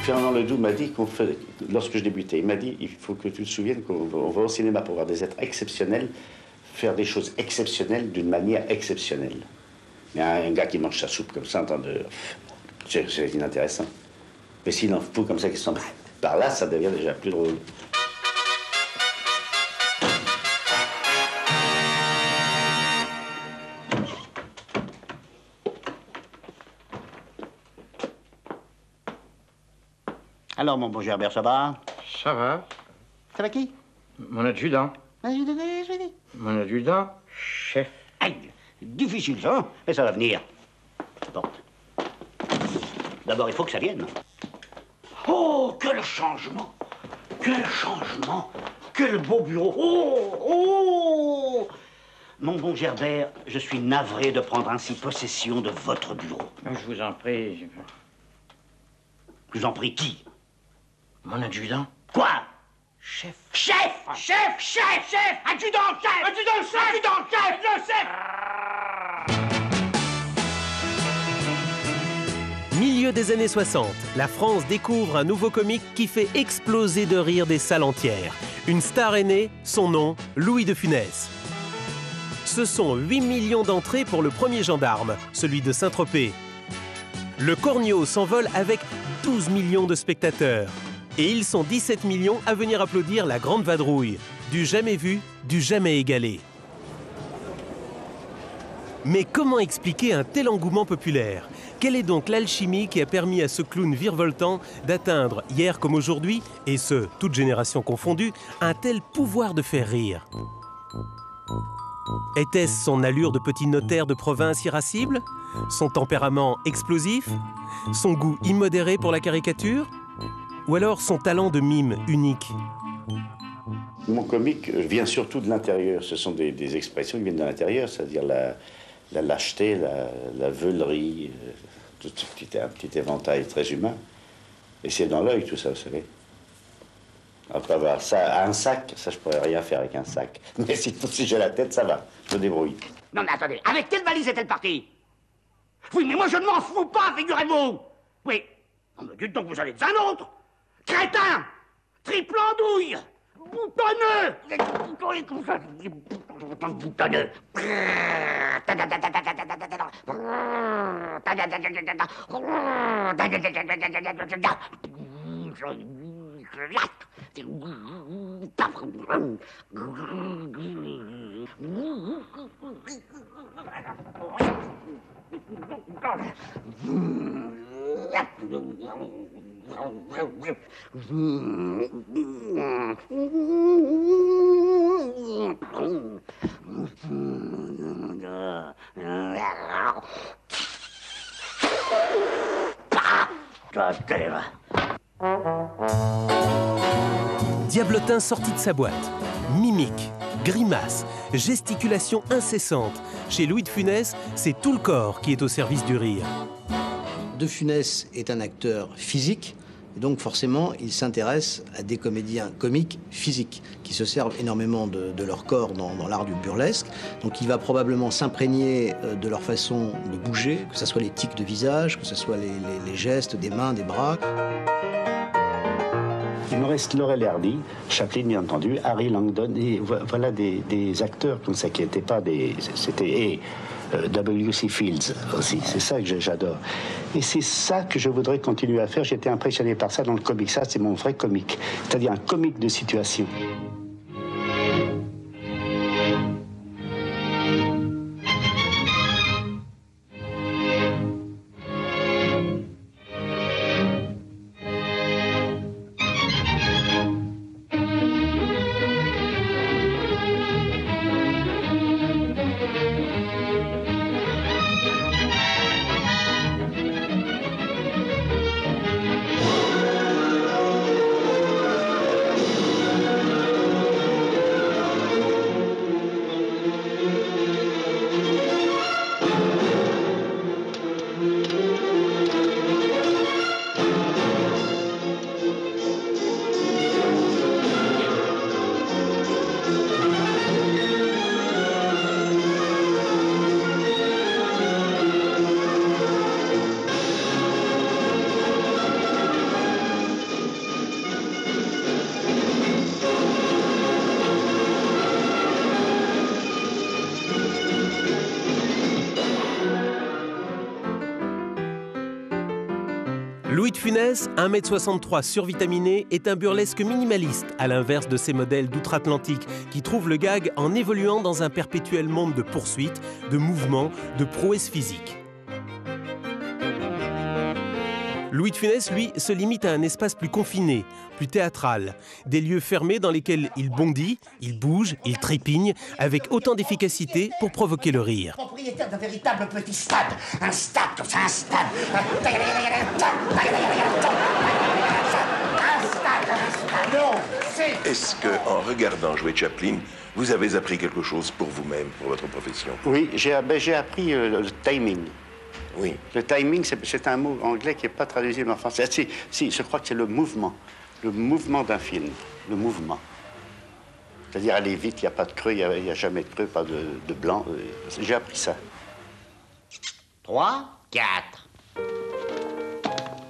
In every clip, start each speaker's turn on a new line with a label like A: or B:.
A: Fernand Ledoux m'a dit lorsque je débutais, il m'a dit il faut que tu te souviennes qu'on va au cinéma pour voir des êtres exceptionnels, faire des choses exceptionnelles d'une manière exceptionnelle. Il y a un gars qui mange sa soupe comme ça en train de... C'est inintéressant. Mais s'il en fout comme ça qui s'en par là, ça devient déjà plus drôle. Alors, mon bon Gerbert, ça va?
B: Ça va.
A: Ça va qui?
B: Mon adjudant. Mon adjudant, chef.
A: Aïe, difficile ça, hein? Mais ça va venir. Bon. D'abord, il faut que ça vienne. Oh, quel changement! Quel changement! Quel beau bureau! Oh! Oh! Mon bon Gerbert, je suis navré de prendre ainsi possession de votre bureau.
B: Je vous en prie.
A: Je vous en prie, qui?
B: Mon adjudant.
A: Quoi?
B: Chef.
A: Chef! Chef! Chef! Chef! Adjudant! Chef! Adjudant! Chef! Adjudant! Chef! Le chef!
C: Milieu des années 60, la France découvre un nouveau comique qui fait exploser de rire des salles entières. Une star est née, son nom, Louis de Funès. Ce sont 8 millions d'entrées pour le premier gendarme, celui de Saint-Tropez. Le Cornio s'envole avec 12 millions de spectateurs. Et ils sont 17 millions à venir applaudir la Grande Vadrouille. Du jamais vu, du jamais égalé. Mais comment expliquer un tel engouement populaire? Quelle est donc l'alchimie qui a permis à ce clown virevoltant d'atteindre, hier comme aujourd'hui, et ce, toute génération confondue, un tel pouvoir de faire rire? Était-ce son allure de petit notaire de province irascible? Son tempérament explosif? Son goût immodéré pour la caricature? Ou alors son talent de mime unique?
A: Mon comique vient surtout de l'intérieur. Ce sont des expressions qui viennent de l'intérieur, c'est-à-dire la lâcheté, la veulerie, tout un petit éventail très humain. Et c'est dans l'œil tout ça, vous savez. Après avoir ça, un sac, ça je pourrais rien faire avec un sac. Mais si j'ai la tête, ça va, je me débrouille.
D: Non mais attendez, avec quelle valise est-elle partie? Oui, mais moi je ne m'en fous pas, figurez-vous. Oui. Non mais dites donc, vous allez être un autre. Crétin! Triple andouille! Boutonneux! Boutonneux!
C: Diablotin sorti de sa boîte. Mimique, grimace, gesticulation incessante. Chez Louis de Funès, c'est tout le corps qui est au service du rire.
E: De Funès est un acteur physique, et donc forcément, il s'intéresse à des comédiens comiques physiques, qui se servent énormément de leur corps dans l'art du burlesque. Donc il va probablement s'imprégner de leur façon de bouger, que ce soit les tics de visage, que ce soit les gestes des mains, des bras.
A: Il me reste Laurel et Hardy, Chaplin bien entendu, Harry Langdon, et voilà des acteurs comme ça qui n'étaient pas des... C'était W.C. Fields aussi, c'est ça que j'adore. Et c'est ça que je voudrais continuer à faire. J'étais impressionné par ça dans le comique. Ça, c'est mon vrai comique, c'est-à-dire un comique de situation.
C: Louis de Funès, 1,63 m survitaminé, est un burlesque minimaliste, à l'inverse de ces modèles d'outre-Atlantique qui trouvent le gag en évoluant dans un perpétuel monde de poursuites, de mouvements, de prouesses physiques. Louis de Funès, lui, se limite à un espace plus confiné, plus théâtral. Des lieux fermés dans lesquels il bondit, il bouge, il trépigne, avec autant d'efficacité pour provoquer le rire.
D: Propriétaire d'un véritable petit stade. Un stade, comme ça, un stade. Non, c'est...
F: Est-ce qu'en regardant jouer Chaplin, vous avez appris quelque chose pour vous-même, pour votre profession?
A: Oui, j'ai appris le timing.
F: Oui.
A: Le timing, c'est un mot anglais qui n'est pas traduisible en français. Si, je crois que c'est le mouvement d'un film, le mouvement. C'est-à-dire aller vite, il n'y a pas de creux, il n'y a jamais de creux, pas de blanc. J'ai appris ça.
B: 3, 4.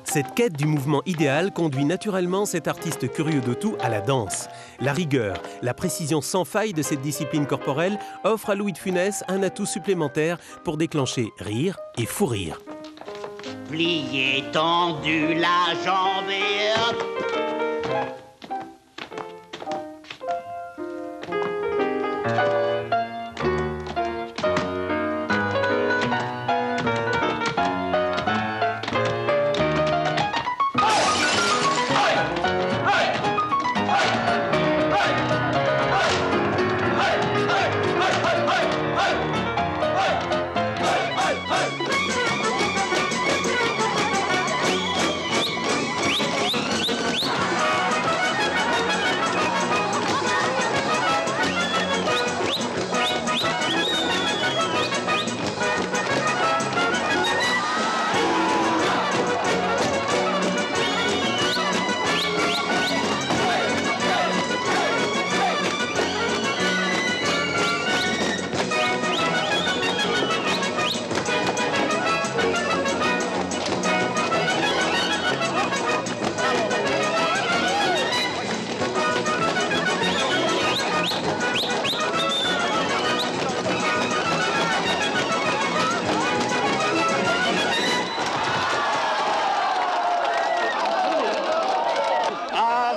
C: Cette quête du mouvement idéal conduit naturellement cet artiste curieux de tout à la danse. La rigueur, la précision sans faille de cette discipline corporelle offre à Louis de Funès un atout supplémentaire pour déclencher rire et fou rire.
D: Plié, tendu, la jambe et hop.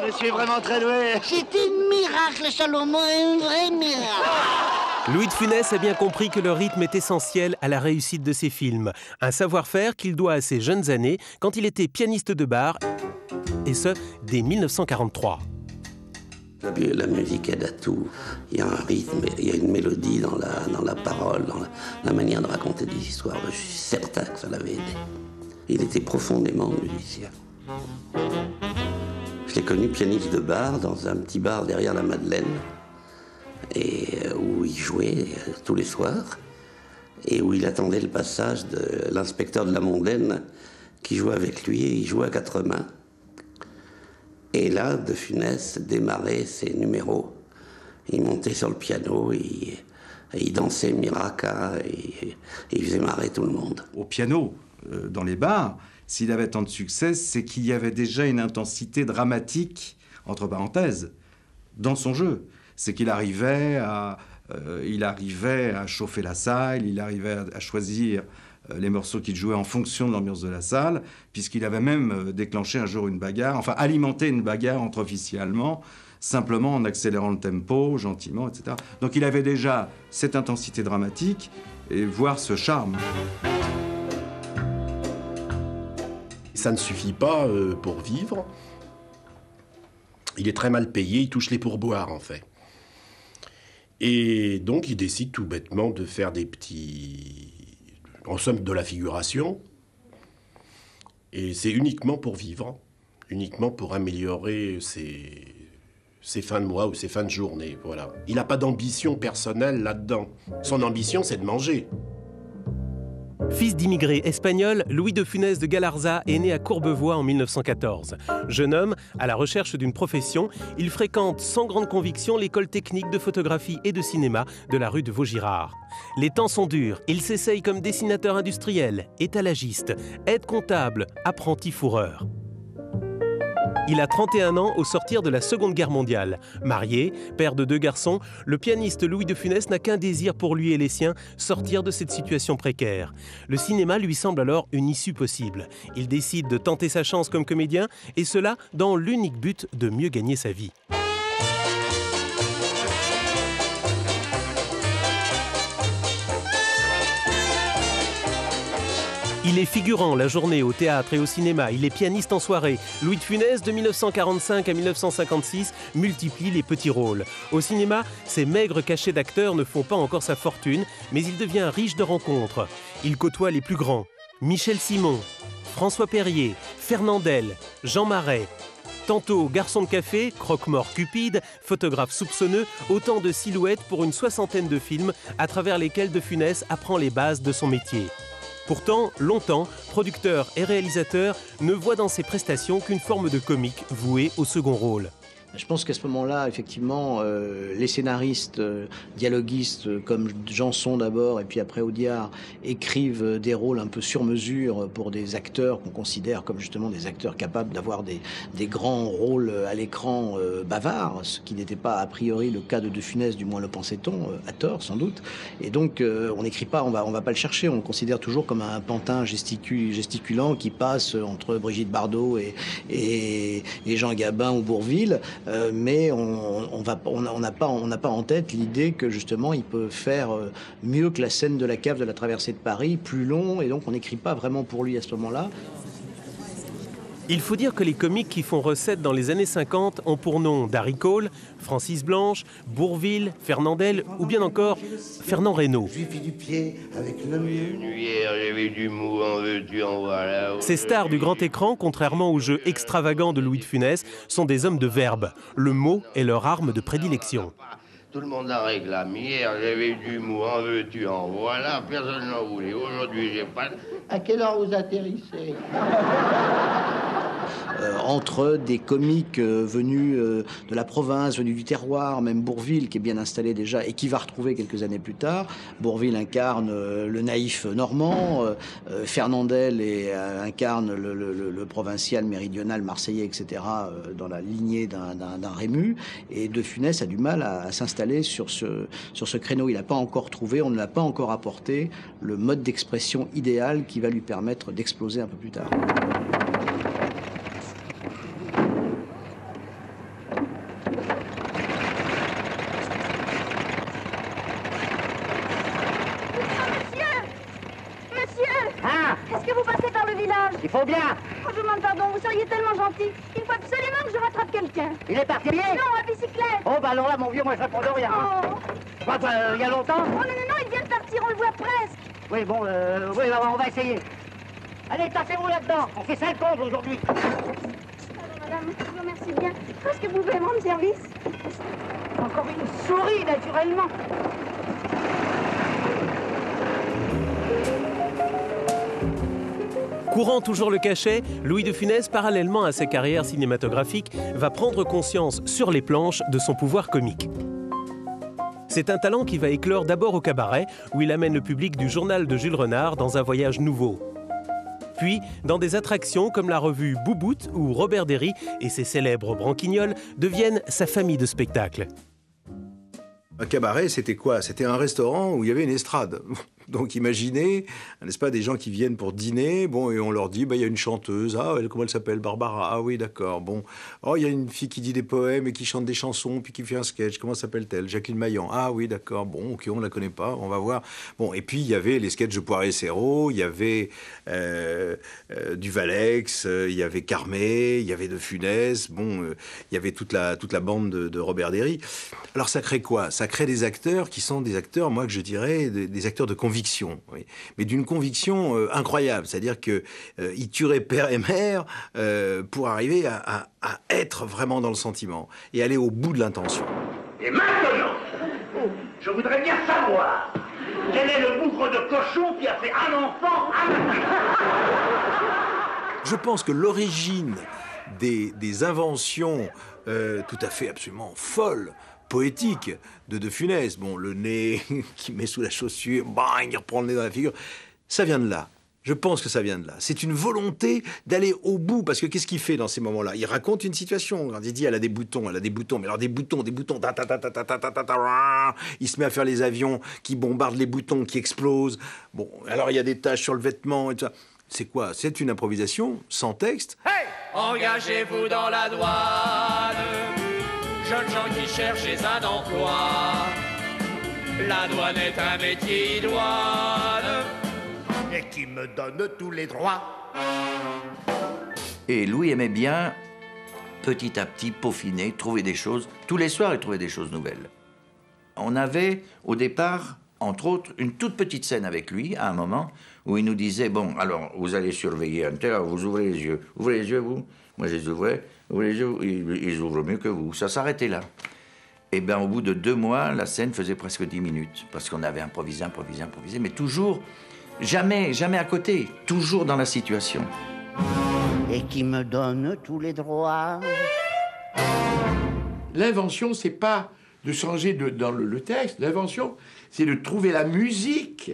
A: Je suis vraiment très doué.
G: C'était un miracle, Salomon, un vrai miracle.
C: Louis de Funès a bien compris que le rythme est essentiel à la réussite de ses films. Un savoir-faire qu'il doit à ses jeunes années, quand il était pianiste de bar, et ce, dès 1943.
H: La musique aide à tout. Il y a un rythme, il y a une mélodie dans la parole, dans la manière de raconter des histoires. Je suis certain que ça l'avait aidé. Il était profondément musicien. Je l'ai connu pianiste de bar dans un petit bar derrière la Madeleine, et où il jouait tous les soirs, et où il attendait le passage de l'inspecteur de la Mondaine qui jouait avec lui, et il jouait à quatre mains. Et là, de Funès démarrait ses numéros. Il montait sur le piano, et il dansait Miraca, et il faisait marrer tout le monde.
I: Au piano, dans les bars, s'il avait tant de succès, c'est qu'il y avait déjà une intensité dramatique, entre parenthèses, dans son jeu. C'est qu'il arrivait à chauffer la salle, il arrivait à choisir les morceaux qu'il jouait en fonction de l'ambiance de la salle, puisqu'il avait même déclenché un jour une bagarre, enfin alimenté une bagarre entre officiers allemands, simplement en accélérant le tempo, gentiment, etc. Donc il avait déjà cette intensité dramatique, et voire ce charme.
J: Ça ne suffit pas pour vivre. Il est très mal payé, il touche les pourboires, en fait. Et donc, il décide tout bêtement de faire des petits... En somme, de la figuration. Et c'est uniquement pour vivre, uniquement pour améliorer ses fins de mois ou ses fins de journée, voilà. Il n'a pas d'ambition personnelle là-dedans. Son ambition, c'est de manger.
C: Fils d'immigrés espagnols, Louis de Funès de Galarza est né à Courbevoie en 1914. Jeune homme, à la recherche d'une profession, il fréquente sans grande conviction l'école technique de photographie et de cinéma de la rue de Vaugirard. Les temps sont durs, il s'essaye comme dessinateur industriel, étalagiste, aide comptable, apprenti fourreur. Il a 31 ans au sortir de la Seconde Guerre mondiale. Marié, père de 2 garçons, le pianiste Louis de Funès n'a qu'un désir pour lui et les siens, sortir de cette situation précaire. Le cinéma lui semble alors une issue possible. Il décide de tenter sa chance comme comédien, et cela dans l'unique but de mieux gagner sa vie. Il est figurant la journée au théâtre et au cinéma, il est pianiste en soirée. Louis de Funès, de 1945 à 1956, multiplie les petits rôles. Au cinéma, ses maigres cachets d'acteurs ne font pas encore sa fortune, mais il devient riche de rencontres. Il côtoie les plus grands. Michel Simon, François Perrier, Fernandel, Jean Marais. Tantôt garçon de café, croque-mort cupide, photographe soupçonneux, autant de silhouettes pour une 60aine de films à travers lesquels de Funès apprend les bases de son métier. Pourtant, longtemps, producteurs et réalisateurs ne voient dans ses prestations qu'une forme de comique vouée au second rôle.
E: Je pense qu'à ce moment-là, effectivement, les scénaristes, dialoguistes comme Janson d'abord et puis après Audiard écrivent des rôles un peu sur mesure pour des acteurs qu'on considère comme justement des acteurs capables d'avoir des grands rôles à l'écran bavards, ce qui n'était pas a priori le cas de Funès, du moins le pensait-on, à tort sans doute. Et donc on n'écrit pas, on va pas le chercher, on le considère toujours comme un pantin gesticulant qui passe entre Brigitte Bardot et Jean Gabin ou Bourvil. Mais on n'a pas en tête l'idée que justement il peut faire mieux que la scène de la cave de la traversée de Paris, plus long, et donc on n'écrit pas vraiment pour lui à ce moment-là.
C: Il faut dire que les comiques qui font recette dans les années 50 ont pour nom Darry Cole, Francis Blanche, Bourvil, Fernandel ou bien encore Fernand Reynaud. Ces stars du grand écran, contrairement au jeu extravagant de Louis de Funès, sont des hommes de verbe. Le mot est leur arme de prédilection.
K: Tout le monde en réclame. Hier, j'avais du mou, en veux-tu, en voilà, personne n'en voulait. Aujourd'hui, j'ai pas... À quelle heure vous atterrissez?
E: Entre des comiques venus de la province, venus du terroir, même Bourvil qui est bien installé déjà et qui va retrouver quelques années plus tard. Bourvil incarne le naïf normand, Fernandel incarne le provincial méridional marseillais, etc., dans la lignée d'un Rému. Et de Funès a du mal à s'installer sur ce créneau. Il n'a pas encore trouvé, on ne l'a pas encore apporté le mode d'expression idéal qui va lui permettre d'exploser un peu plus tard.
D: Il faut bien.
L: Oh, je vous demande pardon, vous seriez tellement gentil. Il faut absolument que je rattrape quelqu'un.
D: Il est parti?
L: Non, à bicyclette.
D: Oh, bah alors là, mon vieux, moi je réponds de rien.
L: Oh.
D: Quoi, il y a longtemps?
L: Oh non, il vient de partir, on le voit presque.
D: Oui, bon, oui, on va essayer. Allez, tassez-vous là-dedans. On fait 5 comptes aujourd'hui.
L: Alors, madame, je vous remercie bien. Est-ce que vous pouvez me rendre service?
D: Encore une souris, naturellement.
C: Courant toujours le cachet, Louis de Funès, parallèlement à sa carrière cinématographique, va prendre conscience sur les planches de son pouvoir comique. C'est un talent qui va éclore d'abord au cabaret, où il amène le public du journal de Jules Renard dans un voyage nouveau. Puis, dans des attractions comme la revue Bouboute, où Robert Derry et ses célèbres branquignoles deviennent sa famille de spectacles.
I: Un cabaret, c'était quoi? C'était un restaurant où il y avait une estrade. Donc imaginez, n'est-ce pas, des gens qui viennent pour dîner, bon, et on leur dit, il y a une chanteuse, comment elle s'appelle? Barbara, ah oui, d'accord, bon. Oh, il y a une fille qui dit des poèmes et qui chante des chansons, puis qui fait un sketch, comment s'appelle-t-elle? Jacqueline Maillan, ah oui, d'accord, bon, ok, on la connaît pas, on va voir. Bon, et puis il y avait les sketchs de Poiré et Serrault, il y avait Duvalex, il y avait Carmé, il y avait de Funès, bon, il y avait toute la bande de Robert Derry. Alors ça crée quoi? Ça crée des acteurs qui sont des acteurs, moi, que je dirais, des acteurs de conviction. Oui. Mais d'une conviction incroyable, c'est-à-dire qu'ils tueraient père et mère pour arriver à être vraiment dans le sentiment et aller au bout de l'intention.
D: Et maintenant, je voudrais bien savoir quel est le bougre de cochon qui a fait un enfant à ma fille.
I: Je pense que l'origine des inventions tout à fait absolument folles, poétique de Funès. Bon, le nez qui met sous la chaussure, bang, il reprend le nez dans la figure. Ça vient de là.
M: Je pense que ça vient de là. C'est une volonté d'aller au bout, parce que qu'est-ce qu'il fait dans ces moments-là? Il raconte une situation. Quand il dit elle a des boutons, mais alors des boutons, il se met à faire les avions qui bombardent les boutons, qui explosent. Bon, alors il y a des taches sur le vêtement et tout ça. C'est quoi? C'est une improvisation sans texte.
N: Hey! Engagez-vous dans la douane, jeunes gens qui cherchez un emploi. La douane est un métier idoine et qui me donne tous les droits.
O: Et Louis aimait bien, petit à petit, peaufiner, trouver des choses. Tous les soirs, il trouvait des choses nouvelles. On avait, au départ, entre autres, une toute petite scène avec lui, à un moment, où il nous disait, bon, alors, vous allez surveiller un tel, vous ouvrez les yeux. Ouvrez les yeux, vous? Moi, je les ouvrais. Ouvrez les yeux, ils ouvrent mieux que vous. Ça s'arrêtait là. Et bien, au bout de 2 mois, la scène faisait presque 10 minutes, parce qu'on avait improvisé, mais toujours, jamais à côté, toujours dans la situation.
G: Et qui me donne tous les droits.
P: L'invention, c'est pas de changer dans le texte. L'invention, c'est de trouver la musique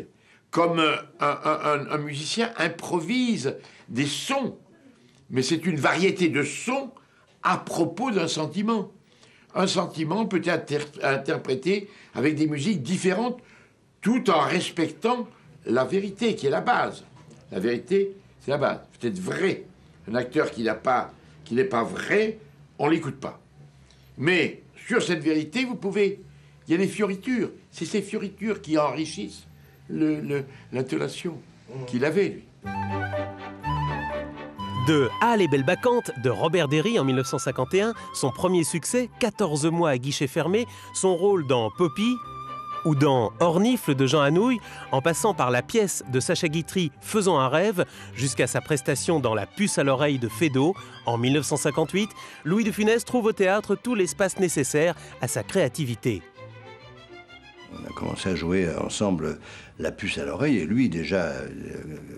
P: comme un musicien improvise des sons. Mais c'est une variété de sons à propos d'un sentiment. Un sentiment peut être interprété avec des musiques différentes tout en respectant la vérité qui est la base. La vérité, c'est la base. Peut-être vrai. Un acteur qui n'est pas vrai, on ne l'écoute pas. Mais sur cette vérité, vous pouvez... Il y a des fioritures. C'est ces fioritures qui enrichissent l'intonation qu'il avait, lui.
C: De Ah les belles bacchantes de Robert Derry en 1951, son premier succès, 14 mois à guichet fermé, son rôle dans Poppy ou dans Ornifle de Jean Anouilh, en passant par la pièce de Sacha Guitry Faisons un rêve, jusqu'à sa prestation dans La puce à l'oreille de Feydeau en 1958, Louis de Funès trouve au théâtre tout l'espace nécessaire à sa créativité.
Q: On a commencé à jouer ensemble La puce à l'oreille, et lui, déjà,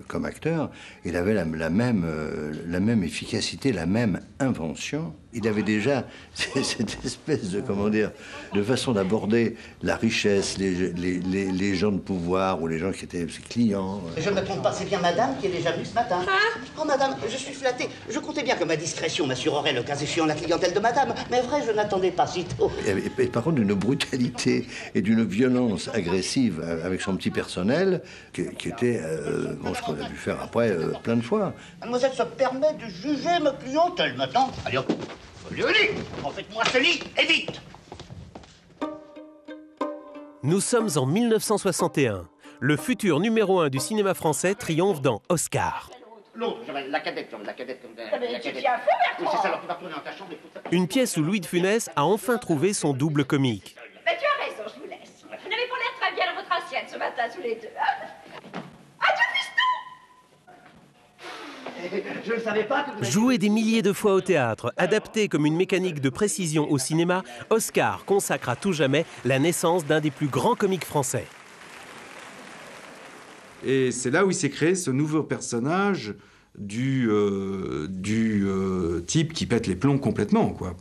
Q: comme acteur, il avait la même efficacité, la même invention. Il avait déjà cette espèce de, comment dire, de façon d'aborder la richesse, les gens de pouvoir, ou les gens qui étaient ses clients.
D: Je ne me trompe pas, c'est bien madame qui est déjà venue ce matin.
L: Hein?
D: Oh madame, je suis flatté. Je comptais bien que ma discrétion m'assurerait le cas échéant la clientèle de madame. Mais vrai, je n'attendais pas si tôt.
Q: Et par contre, d'une brutalité et d'une violence agressive avec son petit personnel qui était, bon, ce qu'on a pu faire après plein de fois.
D: Mademoiselle se permet de juger ma clientèle maintenant. Allez hop, allez, allez, faites-moi ce lit et vite.
C: Nous sommes en 1961. Le futur numéro 1 du cinéma français triomphe dans Oscar.
D: L'autre, la cadette.
L: Mais tu tiens fou, Bertrand.
D: Oui, c'est ça, alors tu vas retourner dans ta chambre et tout ça.
C: Une pièce où Louis de Funès a enfin trouvé son double comique.
L: Mais tu as raison, je vous laisse. Vous n'avez pas l'air très bien dans votre assiette ce matin, tous les deux. Adieu, fiston!
D: Je ne savais pas que vous...
C: Joué des milliers de fois au théâtre, adapté comme une mécanique de précision au cinéma, Oscar consacre à tout jamais la naissance d'un des plus grands comiques français.
I: Et c'est là où il s'est créé ce nouveau personnage du type qui pète les plombs complètement, quoi,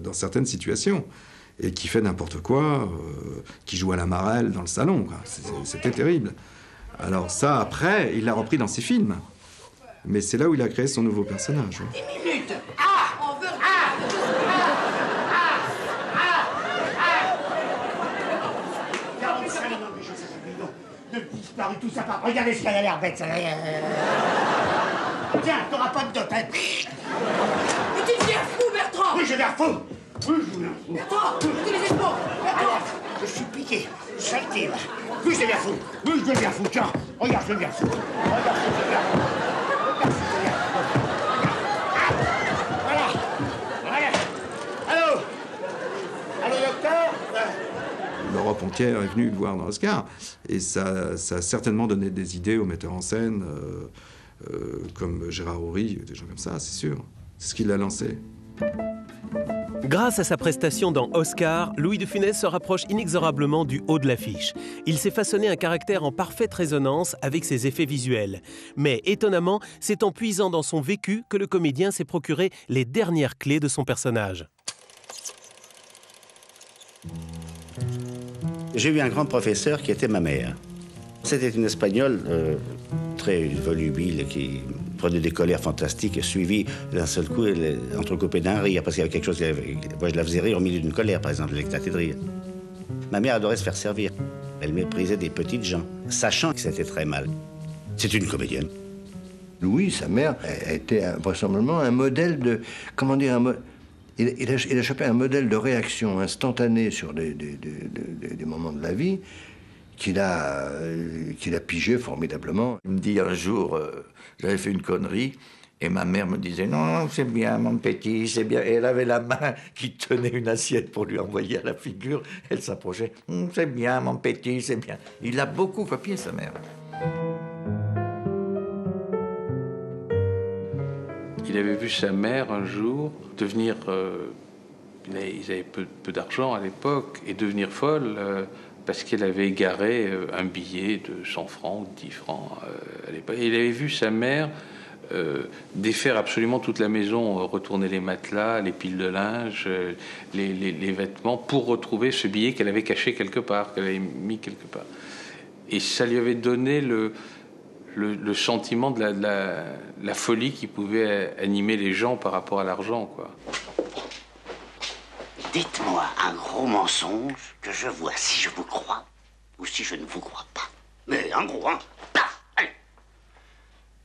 I: dans certaines situations, et qui fait n'importe quoi, qui joue à la marelle dans le salon, quoi. C'était terrible. Alors ça, après, il l'a repris dans ses films. Mais c'est là où il a créé son nouveau personnage. Ouais.
D: 10 minutes. Ah, on veut... Disparu, tout ça part. Regardez ce qu'elle a l'air bête, ça. Tiens, t'auras pas de dot, hein.
L: Mais tu deviens fou, Bertrand!
D: Oui, je deviens fou. Oui, je deviens fou.
L: Bertrand, tu les épaules! Bertrand!
D: Je suis piqué, salté, là. Oui, je deviens fou. Oui, je deviens fou. Tiens, regarde, je deviens fou. Regarde, je deviens fou. Regarde, je deviens fou. Voilà. Voilà. Allô? Allô, docteur?
I: L'Europe entière est venue le voir dans Oscar, et ça a certainement donné des idées aux metteurs en scène, comme Gérard Houry, des gens comme ça, c'est sûr. C'est ce qui l'a lancé.
C: Grâce à sa prestation dans Oscar, Louis de Funès se rapproche inexorablement du haut de l'affiche. Il s'est façonné un caractère en parfaite résonance avec ses effets visuels. Mais étonnamment, c'est en puisant dans son vécu que le comédien s'est procuré les dernières clés de son personnage.
A: J'ai eu un grand professeur qui était ma mère. C'était une Espagnole très volubile, qui prenait des colères fantastiques, suivi d'un seul coup, entrecoupé d'un rire, parce qu'il y avait quelque chose, moi je la faisais rire au milieu d'une colère, par exemple, elle éclatait de rire. Ma mère adorait se faire servir. Elle méprisait des petites gens, sachant que c'était très mal. C'est une comédienne.
Q: Louis, sa mère, a été vraisemblablement un modèle de... Comment dire, il a chopé un modèle de réaction instantanée sur des moments de la vie qu'il a pigé formidablement.
O: Il me dit un jour, j'avais fait une connerie, et ma mère me disait « Non, c'est bien, mon petit, c'est bien ». Et elle avait la main qui tenait une assiette pour lui envoyer à la figure. Elle s'approchait « C'est bien, mon petit, c'est bien ». Il a beaucoup copié sa mère.
R: Il avait vu sa mère un jour devenir... ils avaient peu d'argent à l'époque, et devenir folle parce qu'elle avait égaré un billet de 100 francs ou 10 francs à l'époque. Il avait vu sa mère défaire absolument toute la maison, retourner les matelas, les piles de linge, les vêtements, pour retrouver ce billet qu'elle avait caché quelque part, qu'elle avait mis quelque part. Et ça lui avait donné le sentiment de la folie qui pouvait animer les gens par rapport à l'argent, quoi.
D: Dites-moi un gros mensonge que je vois si je vous crois ou si je ne vous crois pas. Mais un gros, hein. Allez.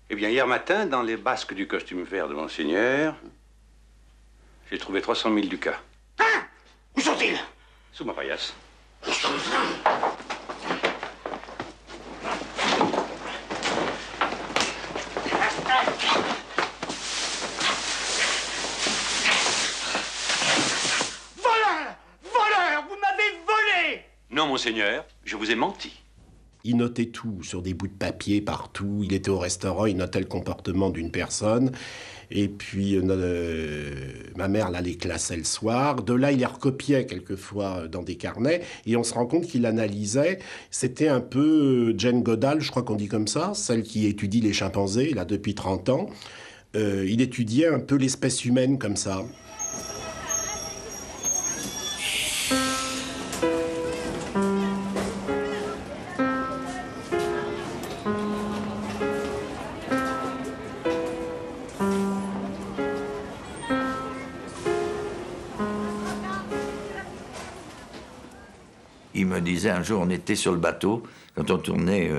S: Eh bien, hier matin, dans les basques du costume vert de Monseigneur, j'ai trouvé 300 000 ducats.
D: Hein? Où sont-ils?
S: Sous ma paillasse. Non, Monseigneur, je vous ai menti.
J: Il notait tout sur des bouts de papier partout. Il était au restaurant, il notait le comportement d'une personne. Et puis, ma mère là, les classait le soir. De là, il les recopiait quelquefois dans des carnets. Et on se rend compte qu'il analysait. C'était un peu Jane Goodall, je crois qu'on dit comme ça, celle qui étudie les chimpanzés, là, depuis 30 ans. Il étudiait un peu l'espèce humaine comme ça.
O: Il me disait un jour, on était sur le bateau, quand on tournait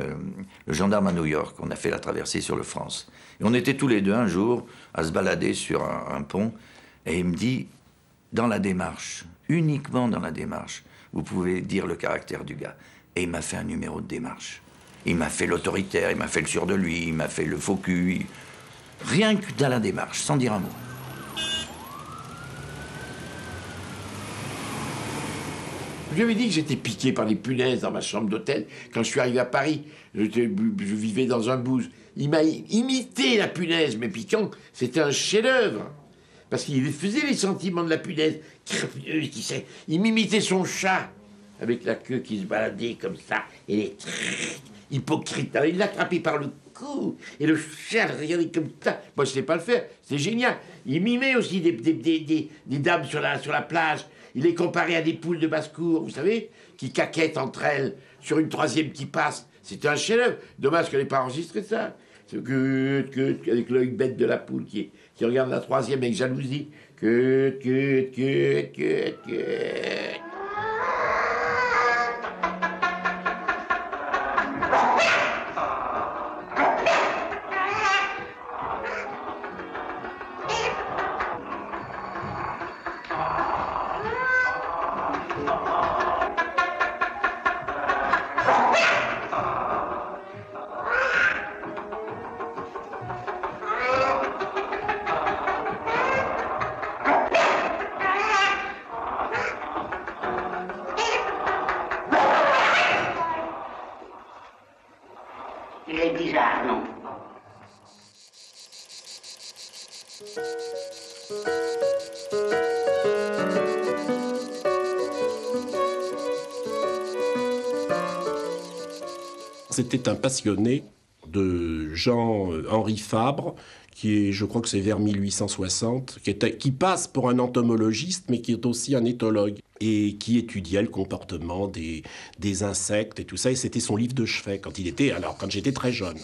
O: le gendarme à New York, on a fait la traversée sur le France. Et on était tous les deux un jour à se balader sur un pont, et il me dit, dans la démarche, uniquement dans la démarche, vous pouvez dire le caractère du gars. Et il m'a fait un numéro de démarche. Il m'a fait l'autoritaire, il m'a fait le sûr de lui, il m'a fait le faux cul. Rien que dans la démarche, sans dire un mot.
P: Je lui avais dit que j'étais piqué par les punaises dans ma chambre d'hôtel quand je suis arrivé à Paris. Je vivais dans un bouse. Il m'a imité la punaise, mais piquant, c'était un chef-d'œuvre. Parce qu'il faisait les sentiments de la punaise. Il m'imitait son chat, avec la queue qui se baladait comme ça, et les hypocrite. Alors il l'a attrapé par le cou, et le chat regardait comme ça. Moi, je ne sais pas le faire, c'est génial. Il mimait aussi des dames sur la plage. Il les comparait à des poules de basse-cour, vous savez, qui caquettent entre elles sur une troisième qui passe. C'était un chef-d'œuvre. Dommage qu'elle n'ait pas enregistré ça. C'est avec l'œil bête de la poule qui regarde la troisième avec jalousie.
D: Il est bizarre, non?
J: C'était un passionné de Jean-Henri Fabre, qui est, je crois que c'est vers 1860, qui passe pour un entomologiste, mais qui est aussi un éthologue, et qui étudiait le comportement des insectes et tout ça, et c'était son livre de chevet quand j'étais très jeune.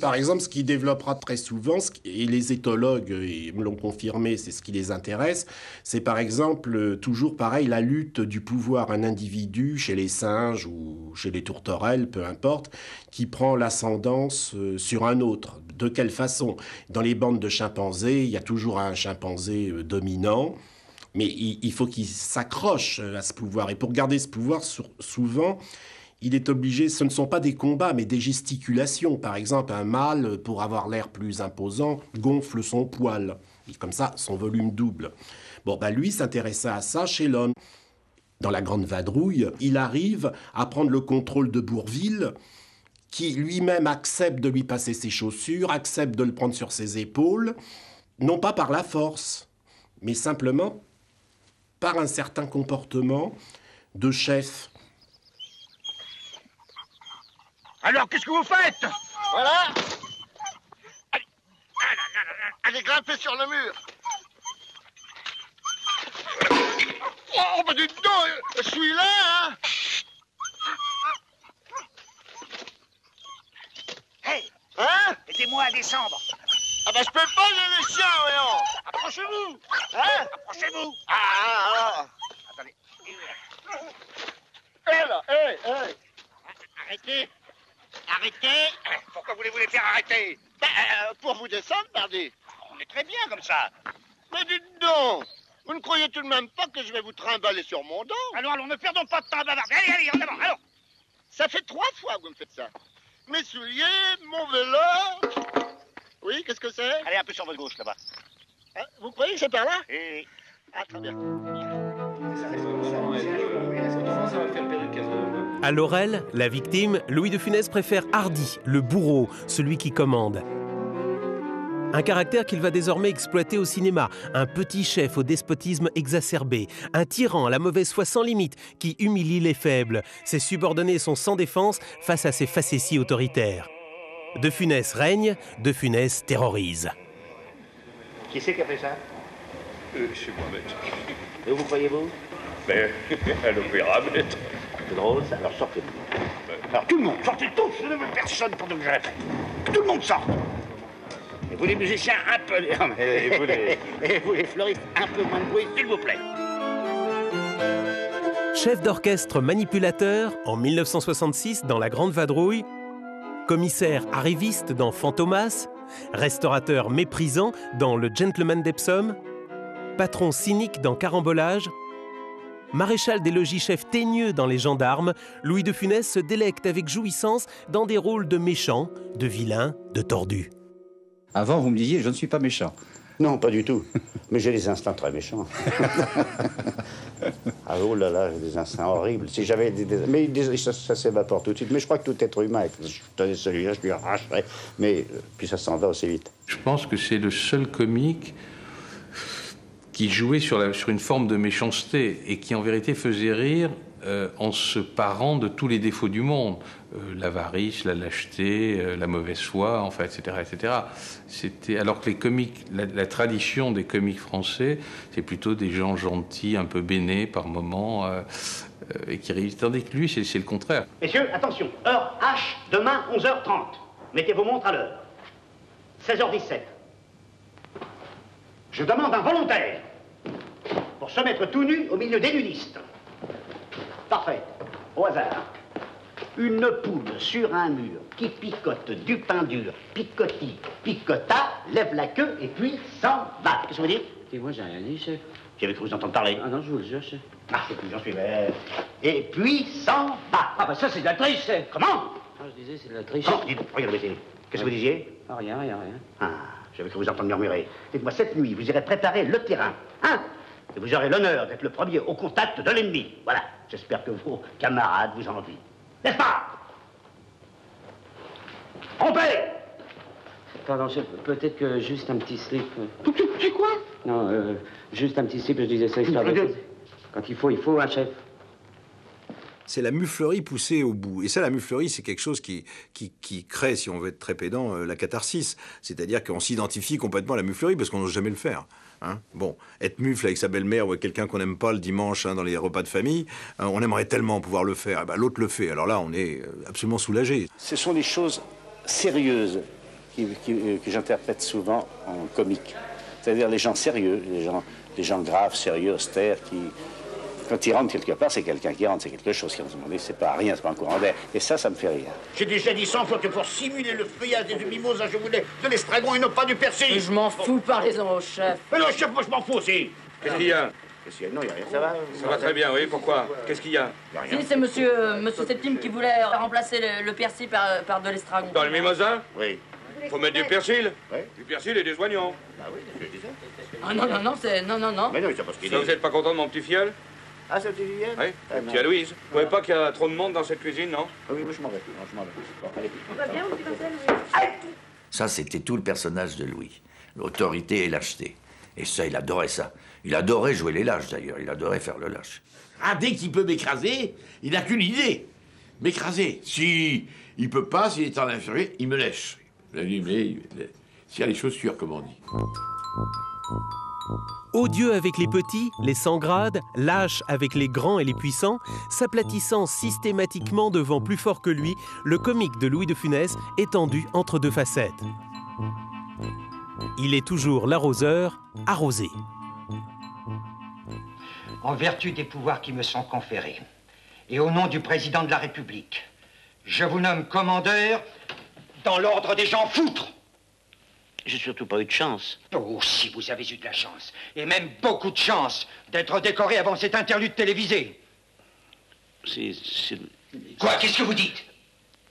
J: Par exemple, ce qui développera très souvent, et les éthologues me l'ont confirmé, c'est ce qui les intéresse, c'est par exemple, toujours pareil, la lutte du pouvoir. Un individu, chez les singes ou chez les tourterelles, peu importe, qui prend l'ascendance sur un autre. De quelle façon? Dans les bandes de chimpanzés, il y a toujours un chimpanzé dominant, mais il faut qu'il s'accroche à ce pouvoir. Et pour garder ce pouvoir, souvent, il est obligé, ce ne sont pas des combats, mais des gesticulations. Par exemple, un mâle, pour avoir l'air plus imposant, gonfle son poil. Et comme ça, son volume double. Bon, lui s'intéressa à ça chez l'homme. Dans La Grande Vadrouille, il arrive à prendre le contrôle de Bourvil, qui lui-même accepte de lui passer ses chaussures, accepte de le prendre sur ses épaules, non pas par la force, mais simplement par un certain comportement de chef.
D: Alors, qu'est-ce que vous faites?
G: Voilà. Allez, grimpez sur le mur. Oh, bah dites donc, je suis là, hein.
D: Hey,
G: hein?
D: aidez-moi à descendre.
G: Ah bah je peux pas les chiens, voyons.
D: Approchez-vous.
G: Hein?
D: Approchez-vous. Attendez.
G: Hé là, hé.
D: Arrêtez. Arrêtez. Pourquoi voulez-vous les faire arrêter?
G: Pour vous descendre, pardi.
D: On est très bien comme ça.
G: Mais dites donc, vous ne croyez tout de même pas que je vais vous trimballer sur mon dos?
D: Alors, ne perdons pas de temps à bavarder. Allez, en avant, alors.
G: Ça fait 3 fois que vous me faites ça. Mes souliers, mon vélo. Oui, qu'est-ce que c'est?
D: Allez, un peu sur votre gauche, là-bas.
G: Hein, vous croyez que c'est par là?
D: Oui.
G: Ah, très bien.
C: À Laurel, la victime, Louis de Funès préfère Hardy, le bourreau, celui qui commande. Un caractère qu'il va désormais exploiter au cinéma, un petit chef au despotisme exacerbé, un tyran à la mauvaise foi sans limite qui humilie les faibles. Ses subordonnés sont sans défense face à ses facéties autoritaires. De Funès règne, De Funès terrorise.
D: Qui c'est qui a fait ça?
S: C'est moi, maître.
D: Et vous croyez-vous?
S: Mais à l'opéra, maître.
D: C'est drôle, ça. Alors sortez. Alors tout le monde, sortez tous, je ne veux personne pour que je reste. Que tout le monde sorte. Et vous les musiciens, un peu... Et vous les fleuristes, un peu moins de bruit, s'il vous plaît.
C: Chef d'orchestre manipulateur en 1966 dans La Grande Vadrouille, commissaire arriviste dans Fantomas, restaurateur méprisant dans Le Gentleman d'Epsom, patron cynique dans Carambolage, maréchal des logis-chefs teigneux dans Les Gendarmes, Louis de Funès se délecte avec jouissance dans des rôles de méchants, de vilains, de tordus.
T: Avant, vous me disiez, je ne suis pas méchant.
A: Non, pas du tout. Mais j'ai des instincts très méchants. Ah, oh là là, j'ai des instincts horribles. Si j'avais mais ça s'évapore tout de suite. Mais je crois que tout être humain, je tenais celui-là, je lui arracherais. Mais puis ça s'en va aussi vite.
R: Je pense que c'est le seul comique qui jouait sur une forme de méchanceté et qui en vérité faisait rire en se parant de tous les défauts du monde. L'avarice, la lâcheté, la mauvaise foi, enfin, etc., etc. Alors que les comiques, la tradition des comiques français, c'est plutôt des gens gentils, un peu bénés par moments, et qui réussissent. Tandis que lui, c'est le contraire.
D: Messieurs, attention, heure H, demain 11h30. Mettez vos montres à l'heure. 16h17. Je demande un volontaire pour se mettre tout nu au milieu des nudistes. Parfait. Au hasard. Une poule sur un mur qui picote du pain dur, picoti, picota, lève la queue et puis s'en va. Qu'est-ce que vous dites?
B: Et moi, j'ai rien dit, chef.
D: J'avais cru vous entendre parler.
B: Ah non, je vous le jure, chef.
D: Ah, c'est plus, j'en suis vert. Et puis s'en va.
B: Ah bah ça, c'est de la triche, chef.
D: Comment?
B: Ah, je disais, c'est de la triche.
D: Comment? Dites, regardez, qu'est-ce que vous disiez?
B: Ah, rien.
D: Ah, j'avais cru vous entendre murmurer. Dites-moi, cette nuit, vous irez préparer le terrain, hein? Et vous aurez l'honneur d'être le premier au contact de l'ennemi. Voilà. J'espère que vos camarades vous en envient. N'est-ce pas? Trompez!
B: Pardon, chef, peut-être que juste un petit slip.
D: C'est quoi?
B: Non, juste un petit slip, je disais ça histoire de... Quand il faut, un chef.
M: C'est la muflerie poussée au bout. Et ça, la muflerie, c'est quelque chose qui crée, si on veut être très pédant, la catharsis. C'est-à-dire qu'on s'identifie complètement à la muflerie parce qu'on n'ose jamais le faire. Hein, bon, être mufle avec sa belle-mère ou avec quelqu'un qu'on n'aime pas le dimanche dans les repas de famille, on aimerait tellement pouvoir le faire. Et ben, l'autre le fait. Alors là, on est absolument soulagé.
A: Ce sont des choses sérieuses que j'interprète souvent en comique. C'est-à-dire les gens sérieux, les gens graves, sérieux, austères, qui, quand ils rentrent quelque part, c'est quelqu'un qui rentre, c'est quelque chose qui rentre. C'est pas rien, c'est pas un courant d'air. Et ça me fait rire.
D: J'ai déjà dit 100 fois que pour simuler le feuillage des mimosas, je voulais de l'estragon et non pas du persil.
U: Mais je m'en fous, parlez-en au chef.
D: Mais le chef, moi je m'en fous aussi.
V: Qu'est-ce qu'il y a?
D: Non, il n'y a rien, ça va.
V: Ça va très bien, oui, pourquoi? Qu'est-ce qu'il y a?
U: Si, c'est monsieur Septime qui voulait remplacer le persil par de l'estragon.
V: Dans le mimosa?
D: Oui.
V: Faut mettre du persil?
D: Oui.
V: Du persil et des oignons.
D: Ah oui, c'est ce que je disais.
U: Ah non, non.
D: Mais non, c'est pas ce qu'il dit.
V: Ça, vous n'êtes pas content de mon petit fiel?
D: Ah, c'est le petit Julien?
V: Oui, le petit Aloïse. Vous ne voyez pas qu'il y a trop de monde dans cette cuisine, non?
D: Ah oui, moi je m'en vais. Non, je m'en vais. Bon, allez.
L: On va bien, mon petit Marcel?
O: Ça, c'était tout le personnage de Louis. L'autorité et lâcheté. Et ça, il adorait ça. Il adorait jouer les lâches, d'ailleurs. Il adorait faire le lâche.
P: Ah, dès qu'il peut m'écraser, il n'a qu'une idée. M'écraser. Si il peut pas, s'il est en inférieur, il me lèche. S'il y a les chaussures, comme on dit.
C: Odieux avec les petits, les sans grade, lâche avec les grands et les puissants, s'aplatissant systématiquement devant plus fort que lui, le comique de Louis de Funès est tendu entre deux facettes. Il est toujours l'arroseur, arrosé.
W: En vertu des pouvoirs qui me sont conférés, et au nom du président de la République, je vous nomme commandeur dans l'ordre des gens foutres.
D: J'ai surtout pas eu de chance.
W: Oh, si vous avez eu de la chance, et même beaucoup de chance, d'être décoré avant cette interlude télévisée. Quoi? Qu'est-ce que vous dites?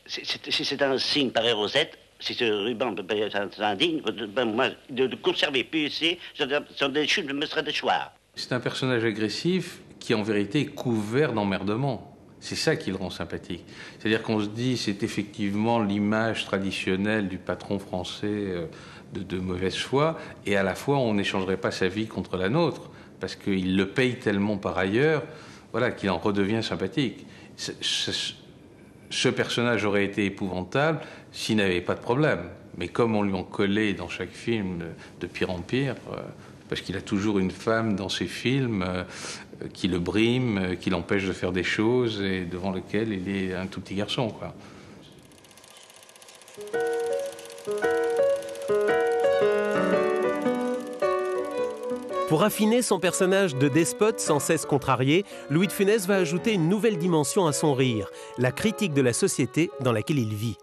D: C'est un signe par Rosette. Si ce ruban est indigne, moi, de conserver PEC, sont des chutes, me serait des choix.
R: C'est un personnage agressif qui, en vérité, est couvert d'emmerdement. C'est ça qui le rend sympathique. C'est-à-dire qu'on se dit, c'est effectivement l'image traditionnelle du patron français de mauvaise foi, et à la fois, on n'échangerait pas sa vie contre la nôtre, parce qu'il le paye tellement par ailleurs, voilà, qu'il en redevient sympathique. Ce personnage aurait été épouvantable s'il n'avait pas de problème. Mais comme on lui en collait dans chaque film de pire en pire, parce qu'il a toujours une femme dans ses films qui le brime, qui l'empêche de faire des choses et devant lequel il est un tout petit garçon, quoi.
C: Pour affiner son personnage de despote sans cesse contrarié, Louis de Funès va ajouter une nouvelle dimension à son rire, la critique de la société dans laquelle il vit.